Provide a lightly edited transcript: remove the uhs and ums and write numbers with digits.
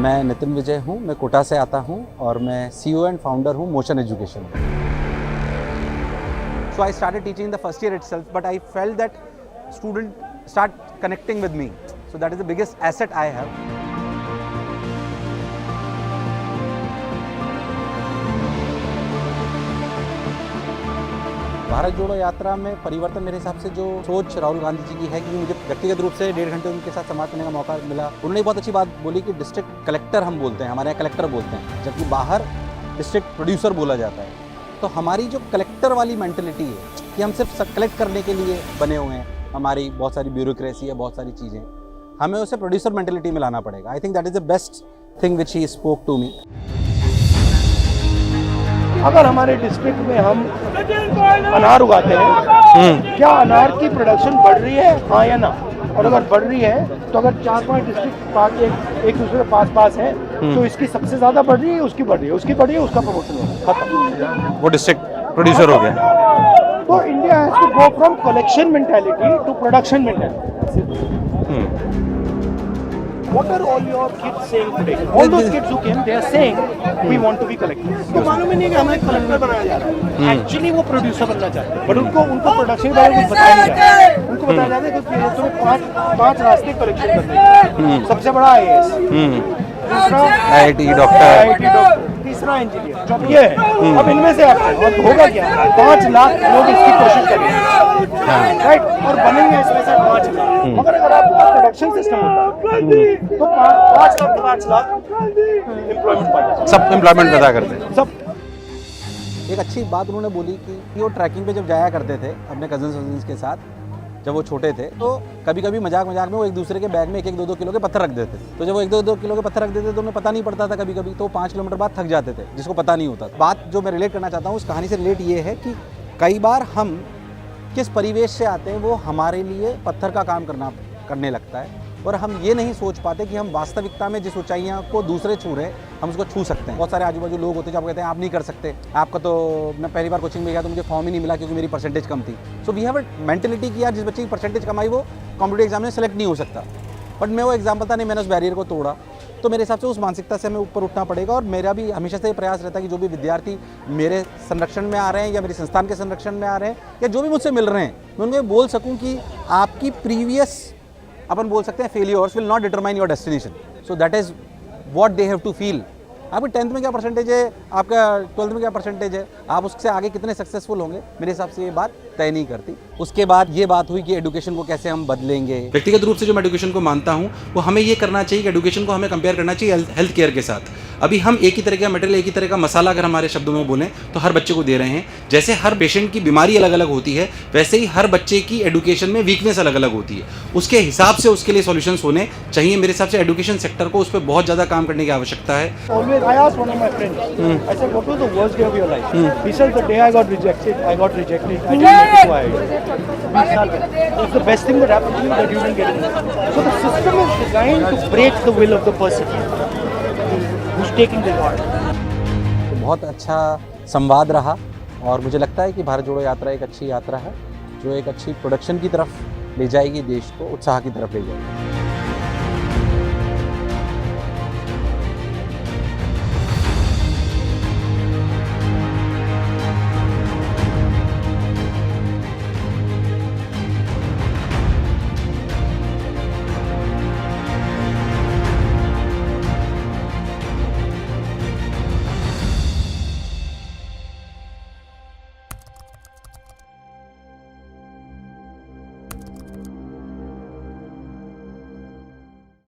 मैं नितिन विजय हूँ, मैं कोटा से आता हूँ और मैं CEO एंड फाउंडर हूँ motion education. So I started teaching the first year itself, but I felt that students start connecting with me. So that is the biggest asset I have. Bharat जोड़ो यात्रा में परिवर्तन मेरे हिसाब से जो सोच राहुल गांधी जी की है, कि मुझे व्यक्तिगत रूप से 1.5 घंटे उनके साथ संवाद करने का मौका मिला। उन्होंने बहुत अच्छी बात बोली कि डिस्ट्रिक्ट कलेक्टर हम बोलते हैं, हमारे यहाँ कलेक्टर बोलते हैं, जबकि बाहर डिस्ट्रिक्ट प्रोड्यूसर बोला जाता है। तो हमारी जो कलेक्टर वाली मेंटलिटी है कि हम सिर्फ कलेक्ट करने के लिए बने हुए हैं, हमारी बहुत सारी ब्यूरोक्रेसी है, बहुत सारी चीज़ें, हमें उसे प्रोड्यूसर मेंटलिटी में लाना पड़ेगा। I think that is the best thing which he spoke to me. अगर हमारे डिस्ट्रिक्ट में हम अनार उगाते हैं, क्या अनार की प्रोडक्शन बढ़ रही है, हाँ या ना? और अगर बढ़ रही है तो अगर 4-5 डिस्ट्रिक्ट एक दूसरे के पास हैं, तो इसकी सबसे ज्यादा बढ़ रही है, उसकी बढ़ रही है, उसकी बढ़ रही है, उसका प्रमोशन हो गया, खत्म, वो डिस्ट्रिक्ट प्रोड्यूसर हो गया। तो India has to go from collection mentality to production mentality. What are all your kids saying today? All those kids who came, they are saying we want to be collectors. तो मालूम ही नहीं कि हमें collector बनाया जा रहा है। Actually वो प्रोड्यूसर बनना चाहते हैं, बट उनको प्रोडक्शन के बारे में कुछ बताया नहीं जा रहा। उनको बताया जाता है कि तुम्हें पांच रास्ते कलेक्शन करने हैं। सबसे बड़ा IAS, दूसरा IIT डॉक्टर, तीसरा इंजीनियर, चौथा ये है। अब इनमें से आपको और होगा क्या? 5 लाख लोग इसकी कोशिश करेंगे, राइट? और बनेंगे इसमें से 5 लाख। मगर अगर आपके पास प्रोडक्शन सिस्टम होता तो 5 लाख एम्प्लॉयमेंट पाएगा, सब एम्प्लॉयमेंट पैदा करते हैं सब। एक अच्छी बात उन्होंने बोली कि वो ट्रैकिंग पे जब जाया करते थे अपने कजन्स के साथ, जब वो छोटे थे, तो कभी कभी मजाक में वो एक दूसरे के बैग में 1-2 किलो के पत्थर रख देते थे। तो जब वो 1-2 किलो के पत्थर रख देते तो उन्हें पता नहीं पड़ता था कभी कभी, तो 5 किलोमीटर बाद थक जाते थे, जिसको पता नहीं होता। बात जो मैं रिलेट करना चाहता हूँ उस कहानी से रिलेट ये है कि कई बार हम किस परिवेश से आते हैं वो हमारे लिए पत्थर का काम करने लगता है, और हम ये नहीं सोच पाते कि हम वास्तविकता में जिस ऊंचाइयां को दूसरे छू रहे हैं हम उसको छू सकते हैं। बहुत सारे आजू बाजू लोग होते हैं जो कहते हैं आप नहीं कर सकते, आपका तो, मैं पहली बार कोचिंग में गया तो मुझे फॉर्म ही नहीं मिला क्योंकि मेरी परसेंटेज कम थी। So we have a mentality कि यार जिस बच्चे की परसेंटेज कम आई वो कॉम्पिटिटिव एग्जाम में सेलेक्ट नहीं हो सकता। बट मैं वो एग्जाम्पल था नहीं, मैंने उस बैरियर को तोड़ा। तो मेरे हिसाब से उस मानसिकता से हमें ऊपर उठना पड़ेगा, और मेरा भी हमेशा से ये प्रयास रहता है कि जो भी विद्यार्थी मेरे संरक्षण में आ रहे हैं या मेरे संस्थान के संरक्षण में आ रहे हैं या जो भी मुझसे मिल रहे हैं, मैं उनको ये बोल सकूं कि आपकी प्रीवियस, अपन बोल सकते हैं, failures will not determine your destination. So that is what they have to feel. आपकी 10th में क्या परसेंटेज है, आपका 12th में क्या परसेंटेज है, आप उससे आगे कितने सक्सेसफुल होंगे, मेरे हिसाब से ये बात तय नहीं करती। उसके बाद ये बात हुई कि एडुकेशन को कैसे हम बदलेंगे। व्यक्तिगत रूप से जो मैं एडुकेशन को मानता हूँ वो हमें ये करना चाहिए कि एडुकेशन को हमें कंपेयर करना चाहिए हेल्थ केयर के साथ। अभी हम एक ही तरह का मटेरियल, एक ही तरह का मसाला अगर हमारे शब्दों में बोलें तो हर बच्चे को दे रहे हैं। जैसे हर पेशेंट की बीमारी अलग अलग होती है, वैसे ही हर बच्चे की एडुकेशन में वीकनेस अलग अलग होती है। उसके हिसाब से उसके लिए सॉल्यूशंस होने चाहिए। मेरे हिसाब से एडुकेशन सेक्टर को उस पर बहुत ज़्यादा काम करने की आवश्यकता है। Always I asked one of my friends, I said, what was the worst day of your life? He said, the day I got rejected. I didn't make it wide. That's the best thing that happened to you, that you didn't get it. So the system is designed to break the will of the person who's taking the part. तो बहुत अच्छा संवाद रहा, और मुझे लगता है कि भारत जोड़ो यात्रा एक अच्छी यात्रा है जो एक अच्छी प्रोडक्शन की तरफ ले जाएगी, देश को उत्साह की तरफ ले जाएगी।